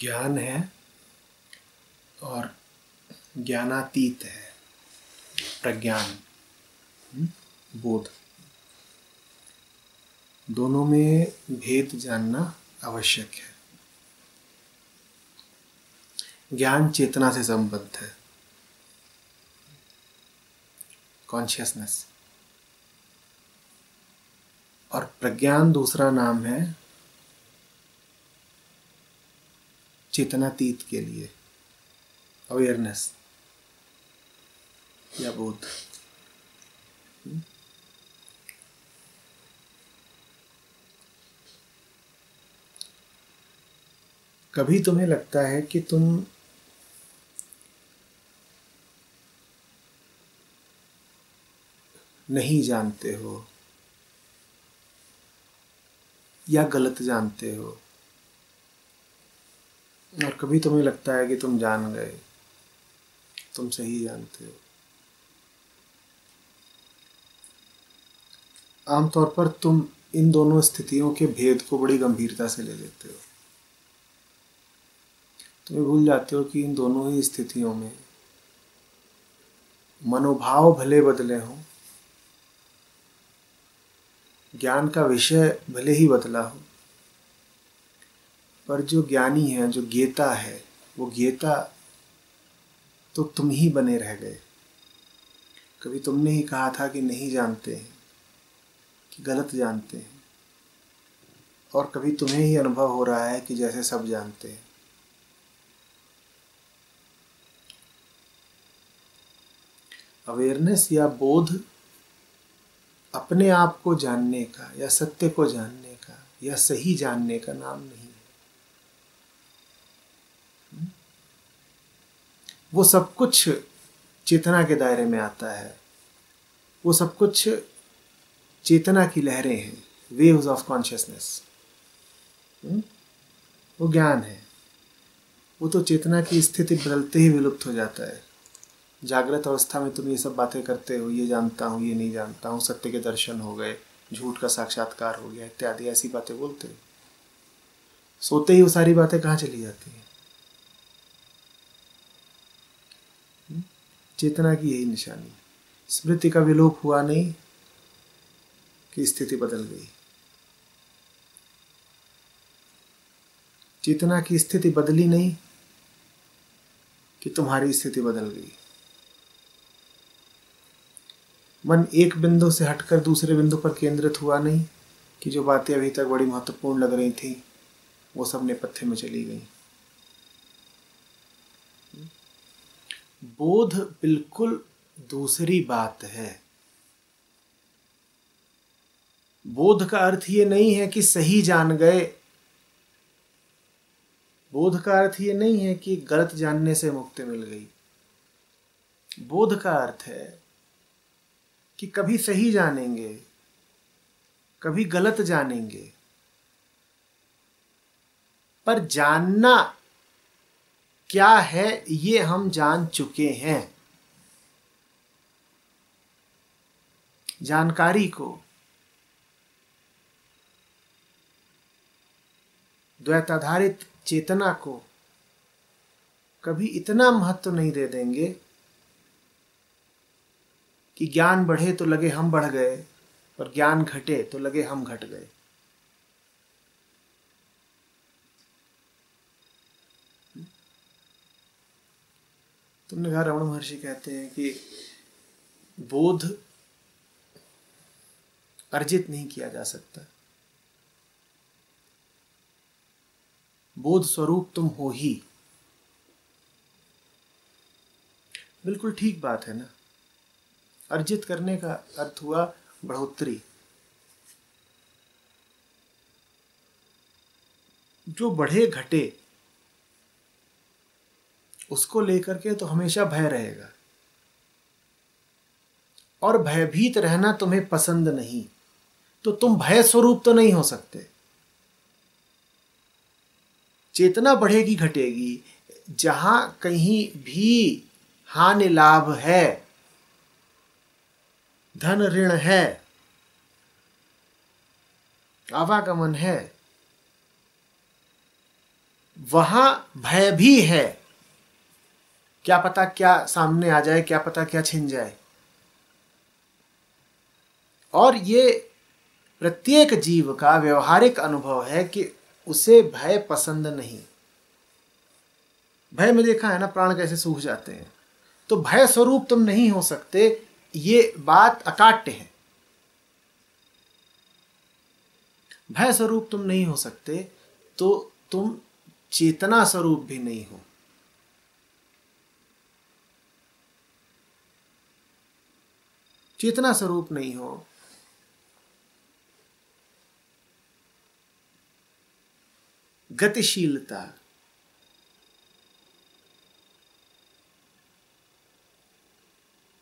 ज्ञान है और ज्ञानातीत है, प्रज्ञान, बोध। दोनों में भेद जानना आवश्यक है। ज्ञान चेतना से संबद्ध है, कॉन्शियसनेस, और प्रज्ञान दूसरा नाम है चेतनातीत के लिए, अवेयरनेस या बोध। कभी तुम्हें लगता है कि तुम नहीं जानते हो या गलत जानते हो, और कभी तुम्हें लगता है कि तुम जान गए, तुम सही जानते हो। आमतौर पर तुम इन दोनों स्थितियों के भेद को बड़ी गंभीरता से ले लेते हो। तुम्हें भूल जाते हो कि इन दोनों ही स्थितियों में मनोभाव भले बदले हों, ज्ञान का विषय भले ही बदला हो, पर जो ज्ञानी है, जो ज्ञेता है, वो ज्ञेता तो तुम ही बने रह गए। कभी तुमने ही कहा था कि नहीं जानते हैं, कि गलत जानते हैं, और कभी तुम्हें ही अनुभव हो रहा है कि जैसे सब जानते हैं। अवेयरनेस या बोध अपने आप को जानने का या सत्य को जानने का या सही जानने का नाम नहीं है। वो सब कुछ चेतना के दायरे में आता है, वो सब कुछ चेतना की लहरें हैं, वेव्स ऑफ कॉन्शियसनेस। वो ज्ञान है, वो तो चेतना की स्थिति बदलते ही विलुप्त हो जाता है। जागृत अवस्था में तुम ये सब बातें करते हो, ये जानता हूँ, ये नहीं जानता हूँ, सत्य के दर्शन हो गए, झूठ का साक्षात्कार हो गया, इत्यादि ऐसी बातें बोलते हो। सोते ही वो सारी बातें कहाँ चली जाती हैं? चेतना की यही निशानी। स्मृति का विलोप हुआ नहीं कि स्थिति बदल गई। चेतना की स्थिति बदली नहीं कि तुम्हारी स्थिति बदल गई। मन एक बिंदु से हटकर दूसरे बिंदु पर केंद्रित हुआ नहीं कि जो बातें अभी तक बड़ी महत्वपूर्ण लग रही थी वो सब नेपथ्य में चली गई। बोध बिल्कुल दूसरी बात है। बोध का अर्थ ये नहीं है कि सही जान गए। बोध का अर्थ ये नहीं है कि गलत जानने से मुक्ति मिल गई। बोध का अर्थ है कि कभी सही जानेंगे, कभी गलत जानेंगे, पर जानना क्या है ये हम जान चुके हैं। जानकारी को, द्वैताधारित चेतना को कभी इतना महत्व नहीं दे देंगे कि ज्ञान बढ़े तो लगे हम बढ़ गए, और ज्ञान घटे तो लगे हम घट गए। तुमने कहा रमण महर्षि कहते हैं कि बोध अर्जित नहीं किया जा सकता, बोध स्वरूप तुम हो ही। बिल्कुल ठीक बात है ना। अर्जित करने का अर्थ हुआ बढ़ोतरी। जो बढ़े घटे उसको लेकर के तो हमेशा भय रहेगा, और भयभीत रहना तुम्हें पसंद नहीं, तो तुम भय स्वरूप तो नहीं हो सकते। चेतना बढ़ेगी घटेगी, जहां कहीं भी हानि लाभ है, धन ऋण है, आवागमन है, वहां भय भी है। क्या पता क्या सामने आ जाए, क्या पता क्या छिन जाए। और ये प्रत्येक जीव का व्यवहारिक अनुभव है कि उसे भय पसंद नहीं। भय में देखा है ना, प्राण कैसे सूख जाते हैं। तो भय स्वरूप तुम नहीं हो सकते, ये बात अकाट्य है। भय स्वरूप तुम नहीं हो सकते तो तुम चेतना स्वरूप भी नहीं हो। चेतना स्वरूप नहीं हो। गतिशीलता,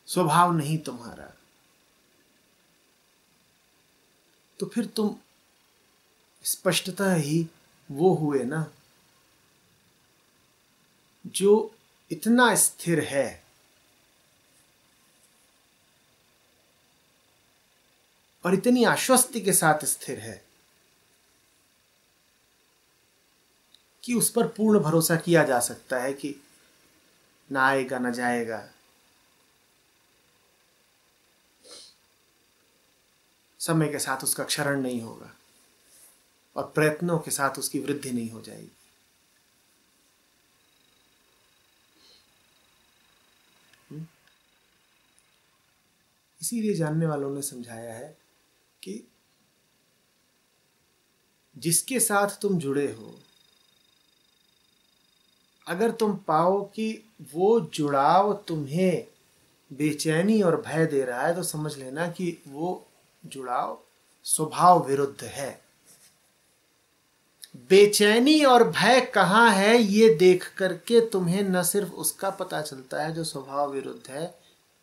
स्वभाव नहीं तुम्हारा, तो फिर तुम स्पष्टतः ही वो हुए ना जो इतना स्थिर है और इतनी आश्वस्ति के साथ स्थिर है कि उस पर पूर्ण भरोसा किया जा सकता है कि ना आएगा ना जाएगा। समय के साथ उसका क्षरण नहीं होगा और प्रयत्नों के साथ उसकी वृद्धि नहीं हो जाएगी। इसीलिए जानने वालों ने समझाया है कि जिसके साथ तुम जुड़े हो, अगर तुम पाओ कि वो जुड़ाव तुम्हें बेचैनी और भय दे रहा है, तो समझ लेना कि वो जुड़ाव स्वभाव विरुद्ध है। बेचैनी और भय कहाँ है ये देख करके तुम्हें न सिर्फ उसका पता चलता है जो स्वभाव विरुद्ध है,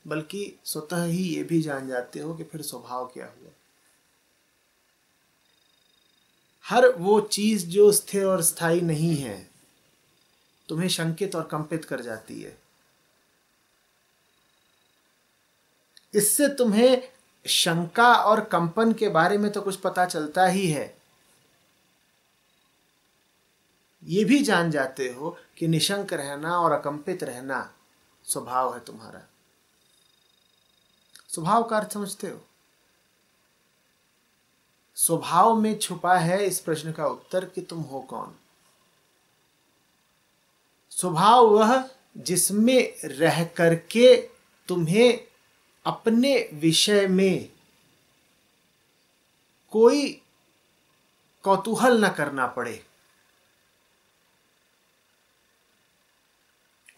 बल्कि स्वतः ही ये भी जान जाते हो कि फिर स्वभाव क्या हुआ। हर वो चीज जो स्थिर और स्थायी नहीं है तुम्हें शंकित और कंपित कर जाती है। इससे तुम्हें शंका और कंपन के बारे में तो कुछ पता चलता ही है। ये भी जान जाते हो कि निशंक रहना और अकंपित रहना स्वभाव है तुम्हारा। स्वभाव का अर्थ समझते हो? स्वभाव में छुपा है इस प्रश्न का उत्तर कि तुम हो कौन। स्वभाव वह जिसमें रह करके तुम्हें अपने विषय में कोई कौतूहल न करना पड़े,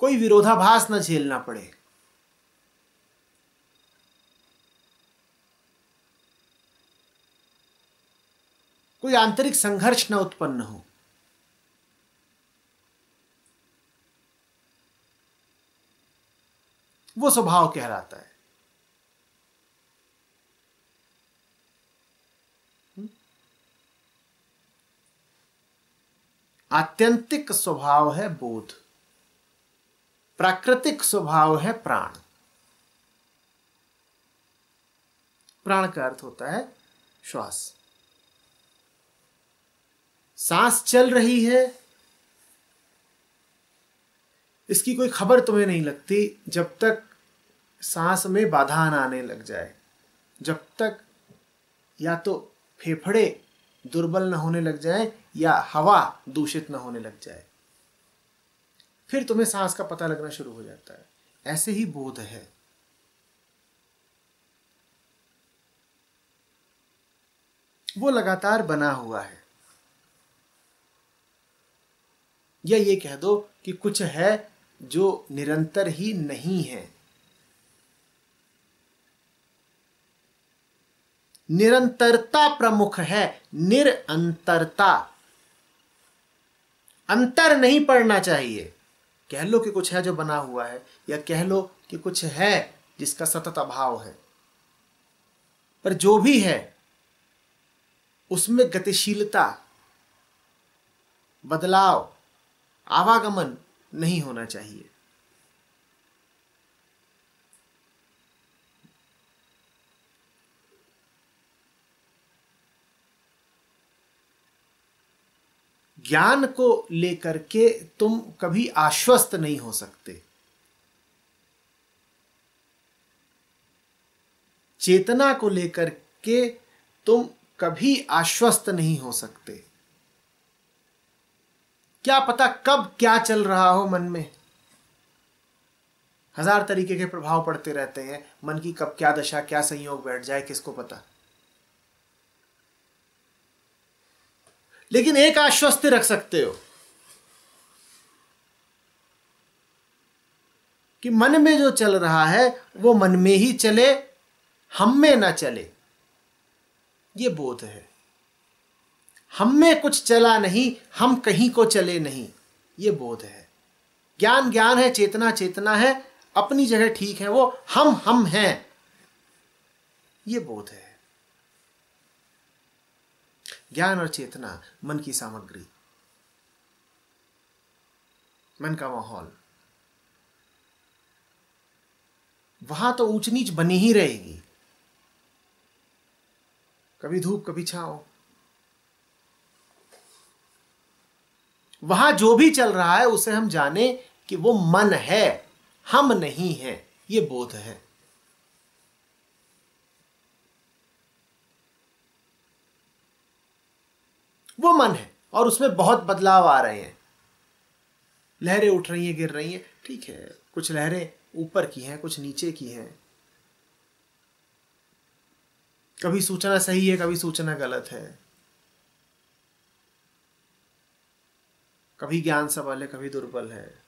कोई विरोधाभास न झेलना पड़े, कोई आंतरिक संघर्ष न उत्पन्न हो। वो स्वभाव कहलाता है। आत्यंतिक स्वभाव है बोध, प्राकृतिक स्वभाव है प्राण। प्राण का अर्थ होता है श्वास। सांस चल रही है, इसकी कोई खबर तुम्हें नहीं लगती जब तक सांस में बाधा न आने लग जाए, जब तक या तो फेफड़े दुर्बल न होने लग जाए या हवा दूषित न होने लग जाए, फिर तुम्हें सांस का पता लगना शुरू हो जाता है। ऐसे ही बोध है। वो लगातार बना हुआ है, या ये कह दो कि कुछ है जो निरंतर ही नहीं है। निरंतरता प्रमुख है, निरंतरता। अंतर नहीं पड़ना चाहिए। कह लो कि कुछ है जो बना हुआ है, या कह लो कि कुछ है जिसका सतत अभाव है, पर जो भी है उसमें गतिशीलता, बदलाव, आवागमन नहीं होना चाहिए। ज्ञान को लेकर के तुम कभी आश्वस्त नहीं हो सकते। चेतना को लेकर के तुम कभी आश्वस्त नहीं हो सकते। क्या पता कब क्या चल रहा हो मन में। हजार तरीके के प्रभाव पड़ते रहते हैं मन की, कब क्या दशा क्या संयोग बैठ जाए किसको पता। लेकिन एक आश्वस्त रख सकते हो कि मन में जो चल रहा है वो मन में ही चले, हम में ना चले। ये बोध है। हम में कुछ चला नहीं, हम कहीं को चले नहीं, ये बोध है। ज्ञान ज्ञान है, चेतना चेतना है, अपनी जगह ठीक है वो, हम हैं, ये बोध है। ज्ञान और चेतना मन की सामग्री, मन का माहौल, वहां तो ऊंच नीच बनी ही रहेगी। कभी धूप कभी छांव। वहां जो भी चल रहा है उसे हम जाने कि वो मन है, हम नहीं है, ये बोध है। वो मन है और उसमें बहुत बदलाव आ रहे हैं। लहरें उठ रही हैं, गिर रही हैं, ठीक है। कुछ लहरें ऊपर की हैं, कुछ नीचे की हैं। कभी सूचना सही है, कभी सूचना गलत है। कभी ज्ञान सबल है, कभी दुर्बल है।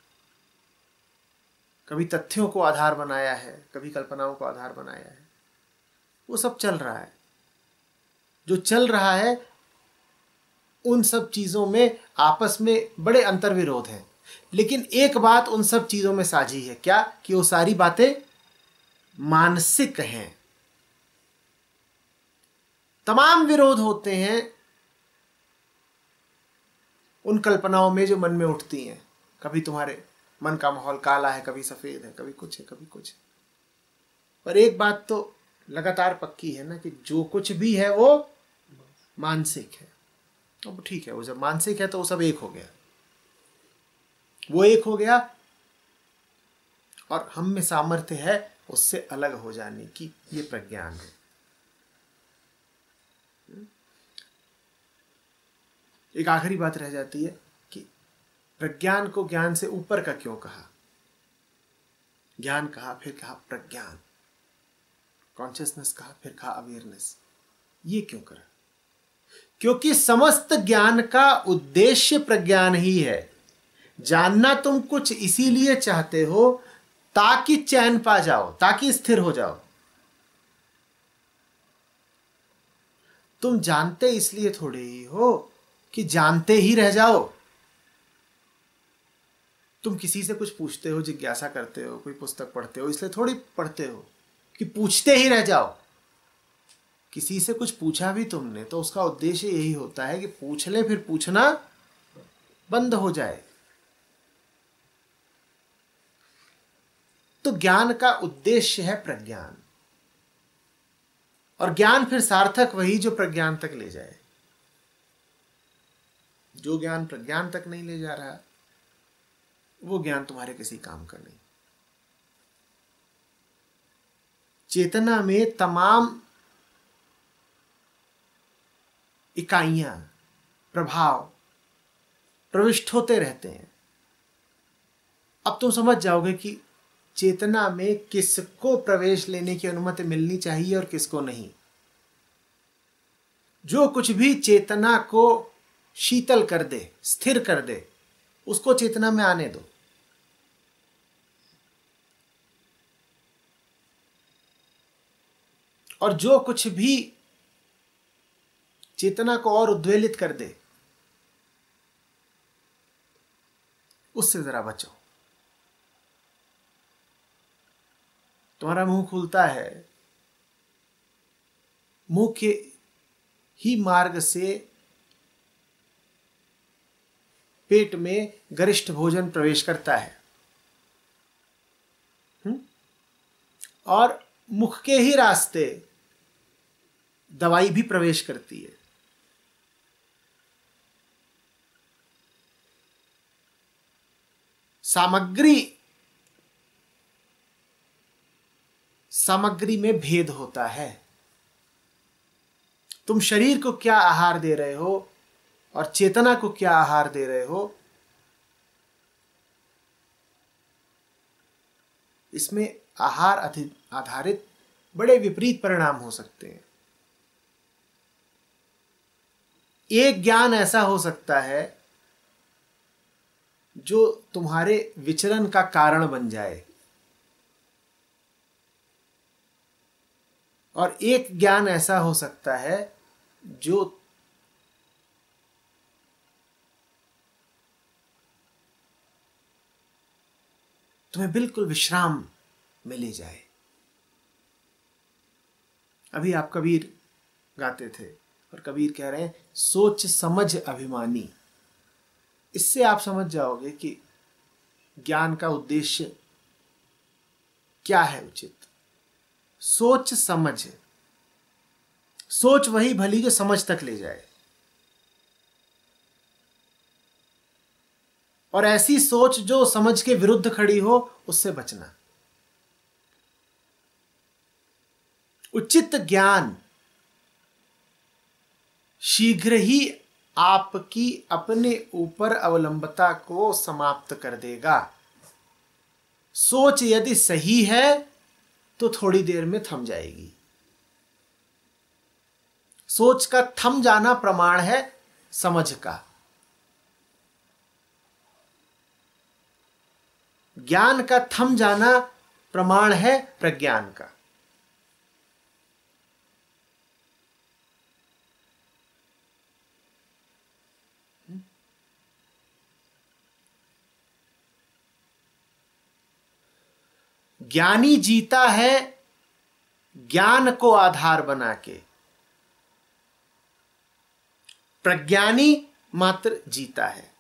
कभी तथ्यों को आधार बनाया है, कभी कल्पनाओं को आधार बनाया है। वो सब चल रहा है। जो चल रहा है उन सब चीजों में आपस में बड़े अंतर्विरोध हैं। लेकिन एक बात उन सब चीजों में साझी है, क्या? कि वो सारी बातें मानसिक हैं। तमाम विरोध होते हैं उन कल्पनाओं में जो मन में उठती हैं। कभी तुम्हारे मन का माहौल काला है, कभी सफेद है, कभी कुछ है, कभी कुछ है। पर एक बात तो लगातार पक्की है ना, कि जो कुछ भी है वो मानसिक है। अब ठीक है, वो जब मानसिक है तो वो सब एक हो गया। वो एक हो गया और हम में सामर्थ्य है उससे अलग हो जाने की। ये प्रज्ञान है। एक आखिरी बात रह जाती है कि प्रज्ञान को ज्ञान से ऊपर का क्यों कहा। ज्ञान कहा, फिर कहा प्रज्ञान, कॉन्शियसनेस कहा, फिर कहा अवेयरनेस। ये क्यों करा? क्योंकि समस्त ज्ञान का उद्देश्य प्रज्ञान ही है। जानना तुम कुछ इसीलिए चाहते हो ताकि चैन पा जाओ, ताकि स्थिर हो जाओ। तुम जानते इसलिए थोड़े ही हो कि जानते ही रह जाओ। तुम किसी से कुछ पूछते हो, जिज्ञासा करते हो, कोई पुस्तक पढ़ते हो, इसलिए थोड़ी पढ़ते हो कि पूछते ही रह जाओ। किसी से कुछ पूछा भी तुमने तो उसका उद्देश्य यही होता है कि पूछ ले, फिर पूछना बंद हो जाए। तो ज्ञान का उद्देश्य है प्रज्ञान, और ज्ञान फिर सार्थक वही जो प्रज्ञान तक ले जाए। जो ज्ञान प्रज्ञान तक नहीं ले जा रहा वो ज्ञान तुम्हारे किसी काम का नहीं। चेतना में तमाम इकाइयां, प्रभाव प्रविष्ट होते रहते हैं। अब तुम समझ जाओगे कि चेतना में किसको प्रवेश लेने की अनुमति मिलनी चाहिए और किसको नहीं। जो कुछ भी चेतना को शीतल कर दे, स्थिर कर दे, उसको चेतना में आने दो। और जो कुछ भी चेतना को और उद्वेलित कर दे, उससे जरा बचो। तुम्हारा मुंह खुलता है, मुंह के ही मार्ग से पेट में गरिष्ठ भोजन प्रवेश करता है, और मुख के ही रास्ते दवाई भी प्रवेश करती है। सामग्री में भेद होता है। तुम शरीर को क्या आहार दे रहे हो और चेतना को क्या आहार दे रहे हो, इसमें आहार आधारित बड़े विपरीत परिणाम हो सकते हैं। एक ज्ञान ऐसा हो सकता है जो तुम्हारे विचरण का कारण बन जाए, और एक ज्ञान ऐसा हो सकता है जो तुम्हें बिल्कुल विश्राम में ले जाए। अभी आप कबीर गाते थे और कबीर कह रहे हैं, सोच समझ अभिमानी। इससे आप समझ जाओगे कि ज्ञान का उद्देश्य क्या है उचित। सोच समझ, सोच वही भली जो समझ तक ले जाए, और ऐसी सोच जो समझ के विरुद्ध खड़ी हो, उससे बचना। उचित ज्ञान शीघ्र ही आपकी अपने ऊपर अवलंबता को समाप्त कर देगा। सोच यदि सही है तो थोड़ी देर में थम जाएगी। सोच का थम जाना प्रमाण है समझ का। ज्ञान का थम जाना प्रमाण है प्रज्ञान का। ज्ञानी जीता है ज्ञान को आधार बना के, प्रज्ञानी मात्र जीता है,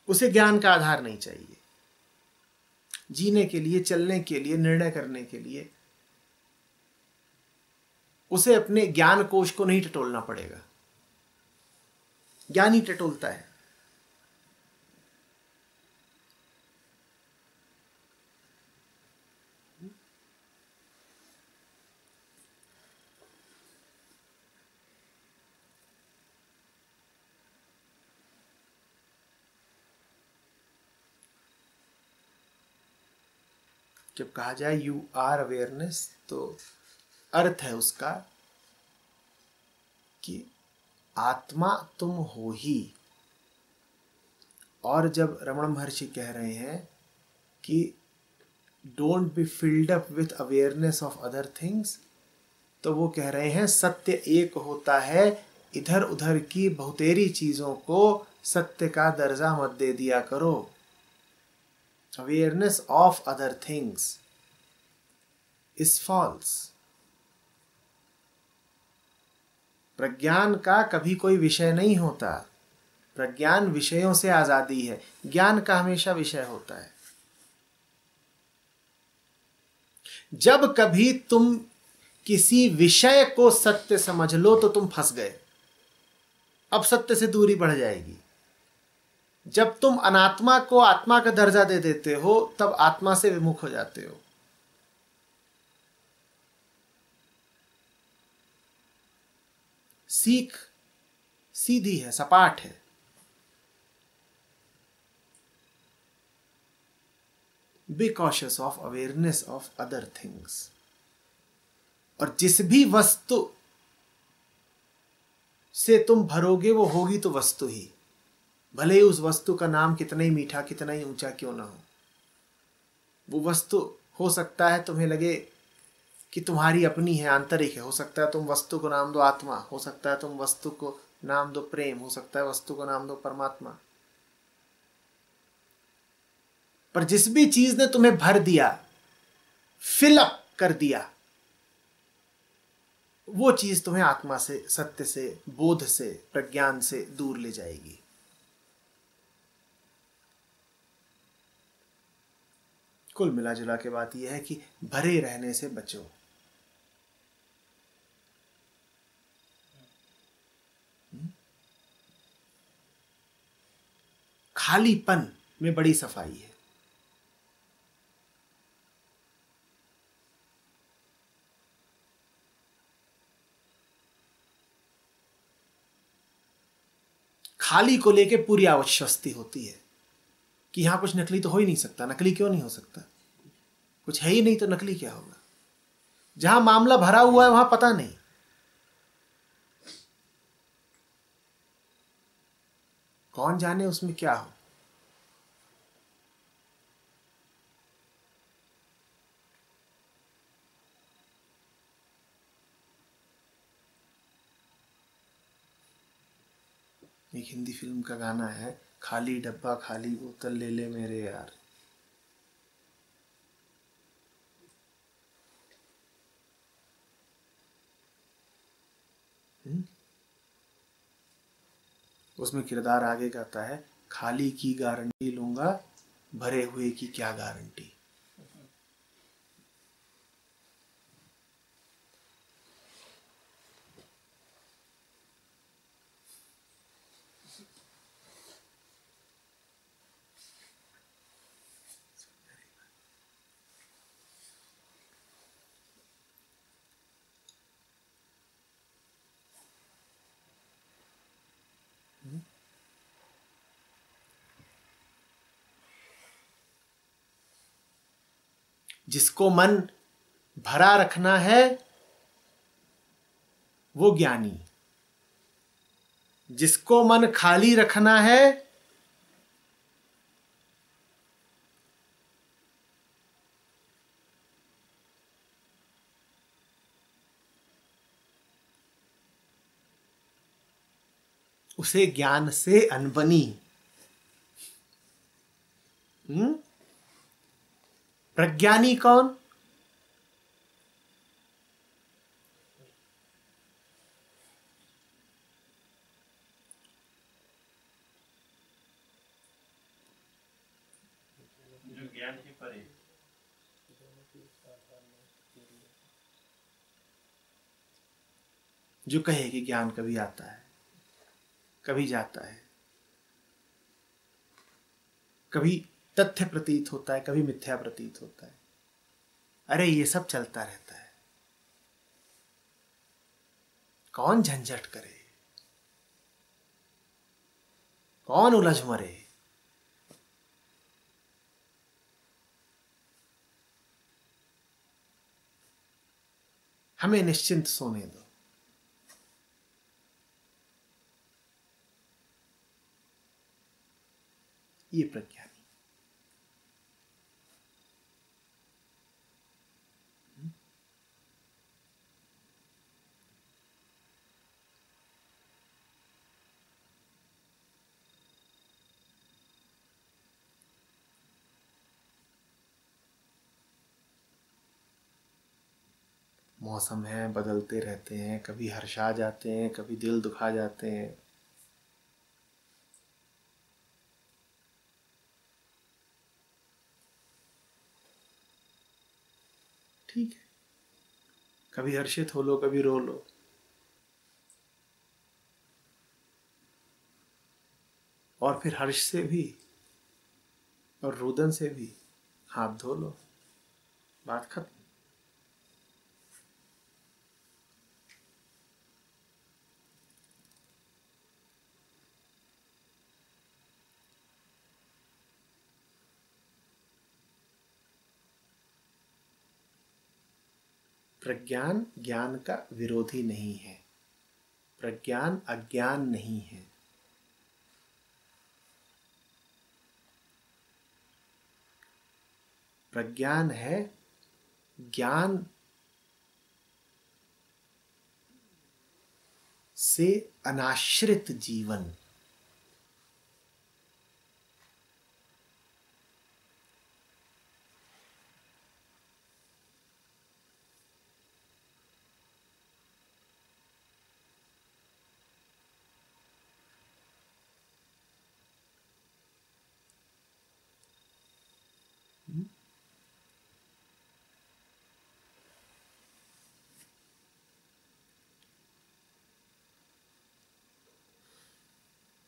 उसे ज्ञान का आधार नहीं चाहिए। जीने के लिए, चलने के लिए, निर्णय करने के लिए उसे अपने ज्ञान कोश को नहीं टटोलना पड़ेगा। ज्ञानी टटोलता है। जब कहा जाए यू आर अवेयरनेस, तो अर्थ है उसका कि आत्मा तुम हो ही। और जब रमण महर्षि कह रहे हैं कि don't be filled up with awareness of other things, तो वो कह रहे हैं सत्य एक होता है, इधर उधर की बहुतेरी चीजों को सत्य का दर्जा मत दे दिया करो। Awareness of other things is false. प्रज्ञान का कभी कोई विषय नहीं होता। प्रज्ञान विषयों से आजादी है, ज्ञान का हमेशा विषय होता है। जब कभी तुम किसी विषय को सत्य समझ लो तो तुम फंस गए, अब सत्य से दूरी बढ़ जाएगी। जब तुम अनात्मा को आत्मा का दर्जा दे देते हो, तब आत्मा से विमुख हो जाते हो। सीख सीधी है, सपाट है। Be cautious of awareness of other things. और जिस भी वस्तु से तुम भरोगे वो होगी तो वस्तु ही, भले ही उस वस्तु का नाम कितना ही मीठा, कितना ही ऊंचा क्यों ना हो। वो वस्तु हो सकता है तुम्हें लगे कि तुम्हारी अपनी है, आंतरिक है। हो सकता है तुम वस्तु को नाम दो आत्मा, हो सकता है तुम वस्तु को नाम दो प्रेम, हो सकता है वस्तु को नाम दो परमात्मा। पर जिस भी चीज ने तुम्हें भर दिया, फिल अप कर दिया, वो चीज तुम्हें आत्मा से, सत्य से, बोध से, प्रज्ञान से दूर ले जाएगी। कुल मिला जुला के बात यह है कि भरे रहने से बचो। खालीपन में बड़ी सफाई है। खाली को लेके पूरी आश्वस्ति होती है कि यहां कुछ नकली तो हो ही नहीं सकता। नकली क्यों नहीं हो सकता? कुछ है ही नहीं तो नकली क्या होगा? जहां मामला भरा हुआ है वहां पता नहीं। कौन जाने उसमें क्या हो। एक हिंदी फिल्म का गाना है, खाली डब्बा खाली बोतल ले ले मेरे यार। उसमें किरदार आगे कहता है, खाली की गारंटी लूंगा, भरे हुए की क्या गारंटी। जिसको मन भरा रखना है वो ज्ञानी, जिसको मन खाली रखना है उसे ज्ञान से अनबनी। प्रज्ञानी कौन? जो ज्ञान के परे, जो कहे कि ज्ञान कभी आता है कभी जाता है, कभी तथ्य प्रतीत होता है कभी मिथ्या प्रतीत होता है। अरे ये सब चलता रहता है, कौन झंझट करे, कौन उलझ मरे। हमें निश्चिंत सोने दो। ये प्रज्ञानी। मौसम है, बदलते रहते हैं, कभी हर्षा जाते हैं कभी दिल दुखा जाते हैं। ठीक है, कभी हर्षित हो लो कभी रो लो, और फिर हर्ष से भी और रुदन से भी हाथ धो लो, बात खत्म। प्रज्ञान ज्ञान का विरोधी नहीं है, प्रज्ञान अज्ञान नहीं है। प्रज्ञान है ज्ञान से अनाश्रित जीवन।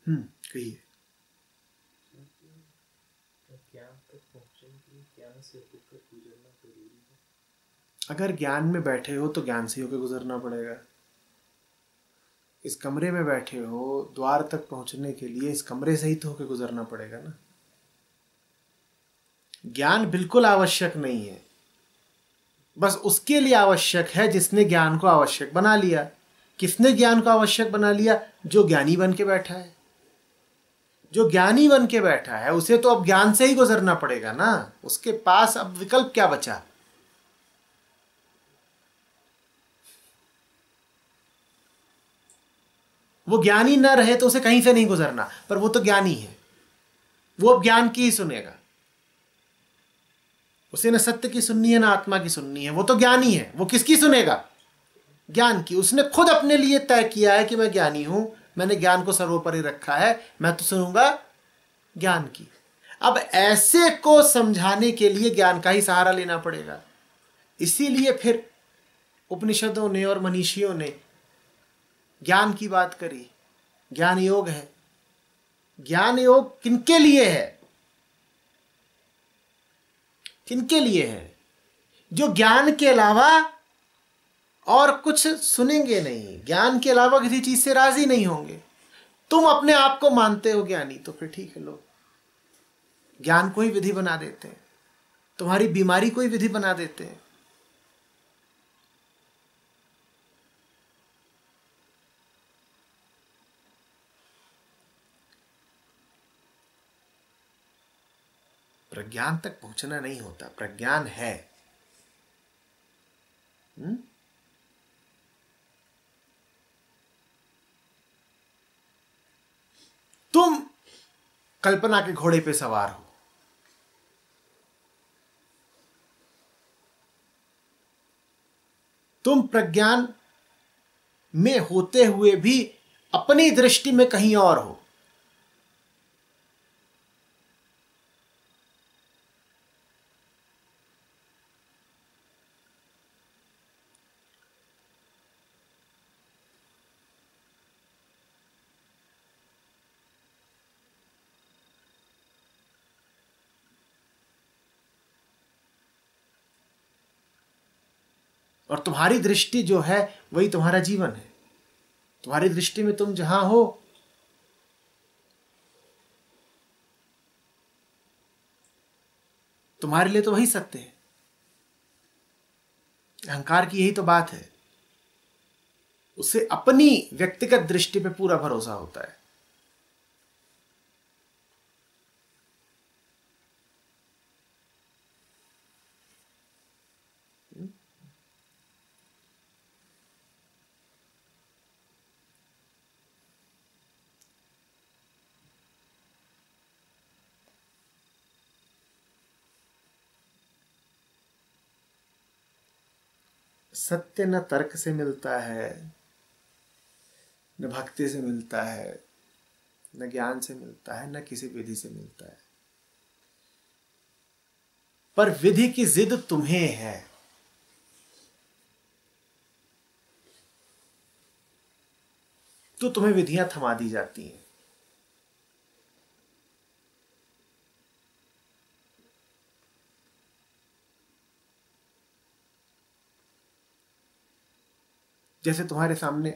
कहिए। ज्ञान तक पहुंचने के लिए ज्ञान से होकर गुजरना जरूरी है। अगर ज्ञान में बैठे हो तो ज्ञान से होकर गुजरना पड़ेगा। इस कमरे में बैठे हो, द्वार तक पहुंचने के लिए इस कमरे से ही तो होकर गुजरना पड़ेगा ना। ज्ञान बिल्कुल आवश्यक नहीं है, बस उसके लिए आवश्यक है जिसने ज्ञान को आवश्यक बना लिया। किसने ज्ञान को आवश्यक बना लिया? जो ज्ञानी बन के बैठा है। जो ज्ञानी बन के बैठा है उसे तो अब ज्ञान से ही गुजरना पड़ेगा ना। उसके पास अब विकल्प क्या बचा? वो ज्ञानी न रहे तो उसे कहीं से नहीं गुजरना, पर वो तो ज्ञानी है, वो अब ज्ञान की ही सुनेगा। उसे न सत्य की सुननी है, ना आत्मा की सुननी है, वो तो ज्ञानी है। वो किसकी सुनेगा? ज्ञान की। उसने खुद अपने लिए तय किया है कि मैं ज्ञानी हूं, मैंने ज्ञान को सर्वोपरि रखा है, मैं तो सुनूंगा ज्ञान की। अब ऐसे को समझाने के लिए ज्ञान का ही सहारा लेना पड़ेगा। इसीलिए फिर उपनिषदों ने और मनीषियों ने ज्ञान की बात करी। ज्ञान योग है। ज्ञान योग किनके लिए है? किनके लिए है? जो ज्ञान के अलावा और कुछ सुनेंगे नहीं, ज्ञान के अलावा किसी चीज से राजी नहीं होंगे। तुम अपने आप को मानते हो ज्ञानी, तो फिर ठीक है, लोग ज्ञान को ही विधि बना देते हैं, तुम्हारी बीमारी को ही विधि बना देते हैं। प्रज्ञान तक पहुंचना नहीं होता, प्रज्ञान है। तुम कल्पना के घोड़े पे सवार हो। तुम प्रज्ञान में होते हुए भी अपनी दृष्टि में कहीं और हो। और तुम्हारी दृष्टि जो है वही तुम्हारा जीवन है। तुम्हारी दृष्टि में तुम जहां हो, तुम्हारे लिए तो वही सत्य है। अहंकार की यही तो बात है, उसे अपनी व्यक्तिगत दृष्टि पे पूरा भरोसा होता है। सत्य न तर्क से मिलता है, न भक्ति से मिलता है, न ज्ञान से मिलता है, न किसी विधि से मिलता है। पर विधि की जिद तुम्हें है। तो तुम्हें विधियां थमा दी जाती हैं। जैसे तुम्हारे सामने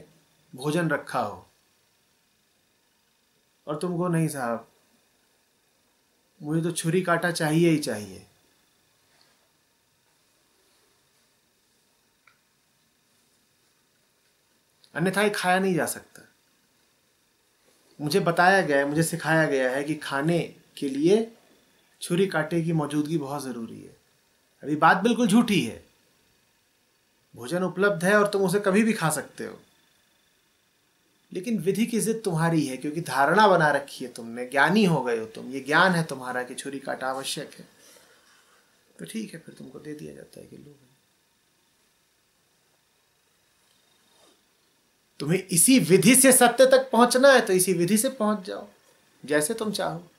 भोजन रखा हो और तुमको, नहीं साहब मुझे तो छुरी कांटा चाहिए ही चाहिए, अन्यथा ये खाया नहीं जा सकता। मुझे बताया गया है, मुझे सिखाया गया है कि खाने के लिए छुरी कांटे की मौजूदगी बहुत ज़रूरी है। अभी बात बिल्कुल झूठी है। भोजन उपलब्ध है और तुम उसे कभी भी खा सकते हो, लेकिन विधि की जिद तुम्हारी है, क्योंकि धारणा बना रखी है तुमने। ज्ञानी हो गए हो तुम, ये ज्ञान है तुम्हारा कि छुरी कांटा आवश्यक है। तो ठीक है, फिर तुमको दे दिया जाता है कि लो। तुम्हें इसी विधि से सत्य तक पहुंचना है तो इसी विधि से पहुंच जाओ, जैसे तुम चाहो।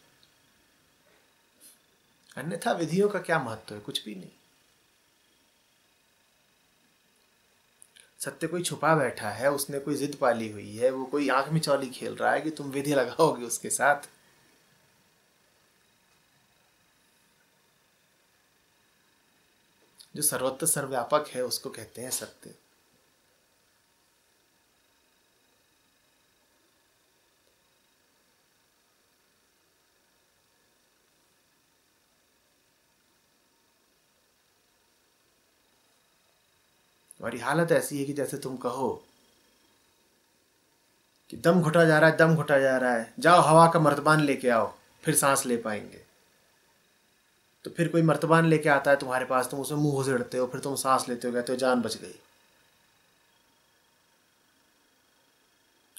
अन्यथा विधियों का क्या महत्व है? कुछ भी नहीं। सत्य कोई छुपा बैठा है, उसने कोई जिद पाली हुई है, वो कोई आंख में चौली खेल रहा है कि तुम विधि लगाओगे उसके साथ। जो सर्वत्र सर्वव्यापक है उसको कहते हैं सत्य। तुम्हारी हालत ऐसी है कि जैसे तुम कहो कि दम घुटा जा रहा है, दम घुटा जा रहा है, जाओ हवा का मर्तबान लेके आओ, फिर सांस ले पाएंगे। तो फिर कोई मर्तबान लेके आता है तुम्हारे पास, तुम उसे मुंह घुसेड़ते हो, फिर तुम सांस लेते हो, कहते हो जान बच गई।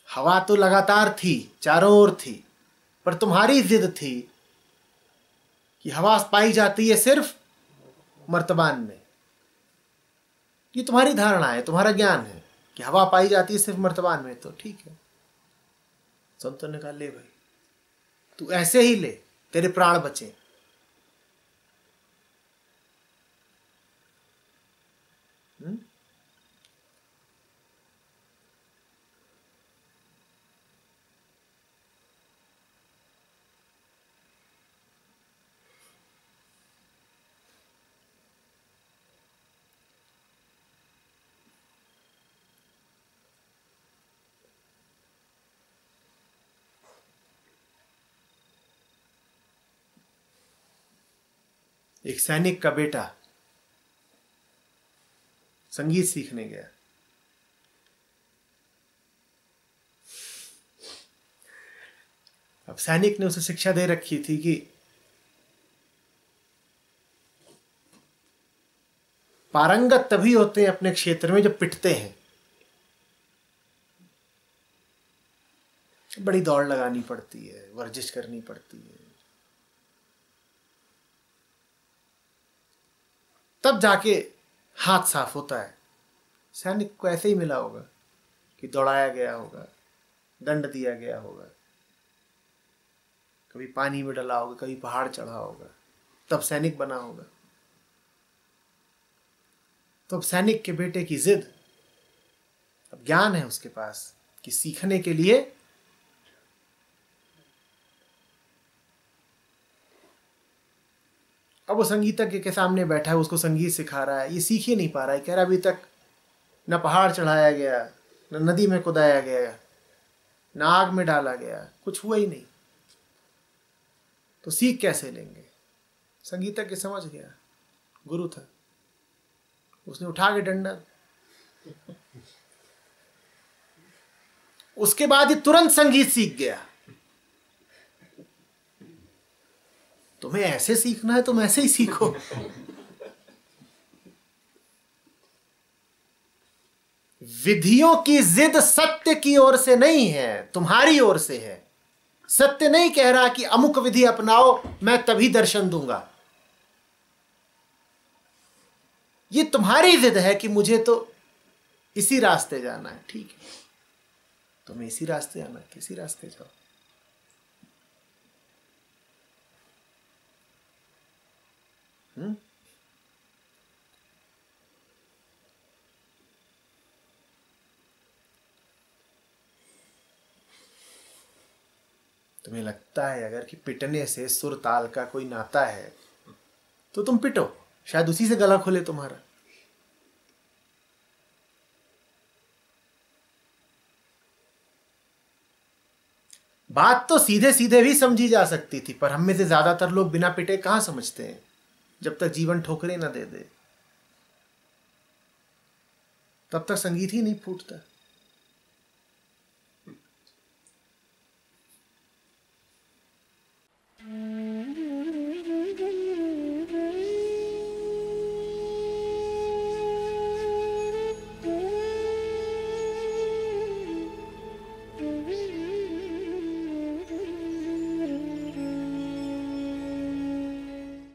हवा तो लगातार थी, चारों ओर थी, पर तुम्हारी जिद थी कि हवा पाई जाती है सिर्फ मर्तबान में। ये तुम्हारी धारणा है, तुम्हारा ज्ञान है कि हवा पाई जाती है सिर्फ मर्तबान में। तो ठीक है, संतों ने कहा ले भाई, तू ऐसे ही ले, तेरे प्राण बचे। एक सैनिक का बेटा संगीत सीखने गया। अब सैनिक ने उसे शिक्षा दे रखी थी कि पारंगत तभी होते हैं अपने क्षेत्र में जब पिटते हैं। बड़ी दौड़ लगानी पड़ती है, वर्जिश करनी पड़ती है, तब जाके हाथ साफ होता है। सैनिक को ऐसे ही मिला होगा कि दौड़ाया गया होगा, दंड दिया गया होगा, कभी पानी में डला होगा, कभी पहाड़ चढ़ा होगा, तब सैनिक बना होगा। तो अब सैनिक के बेटे की जिद, अब ज्ञान है उसके पास कि सीखने के लिए अब वो संगीतज्ञ के सामने बैठा है, उसको संगीत सिखा रहा है। ये सीख ही नहीं पा रहा है, कह रहा अभी तक न पहाड़ चढ़ाया गया, न नदी में कुदाया गया, न आग में डाला गया, कुछ हुआ ही नहीं, तो सीख कैसे लेंगे। संगीतज्ञ समझ गया, गुरु था, उसने उठा के डंडा, उसके बाद ये तुरंत संगीत सीख गया। तुम्हें ऐसे सीखना है, तुम ऐसे ही सीखो। विधियों की जिद सत्य की ओर से नहीं है, तुम्हारी ओर से है। सत्य नहीं कह रहा कि अमुक विधि अपनाओ, मैं तभी दर्शन दूंगा। ये तुम्हारी जिद है कि मुझे तो इसी रास्ते जाना है। ठीक है, तुम्हें इसी रास्ते जाना है, किसी रास्ते जाओ। तुम्हें लगता है अगर कि पिटने से सुर ताल का कोई नाता है, तो तुम पिटो, शायद उसी से गला खुले तुम्हारा। बात तो सीधे सीधे भी समझी जा सकती थी, पर हम में से ज्यादातर लोग बिना पिटे कहां समझते हैं, जब तक जीवन ठोकरे ना दे दे तब तक संगीत ही नहीं फूटता।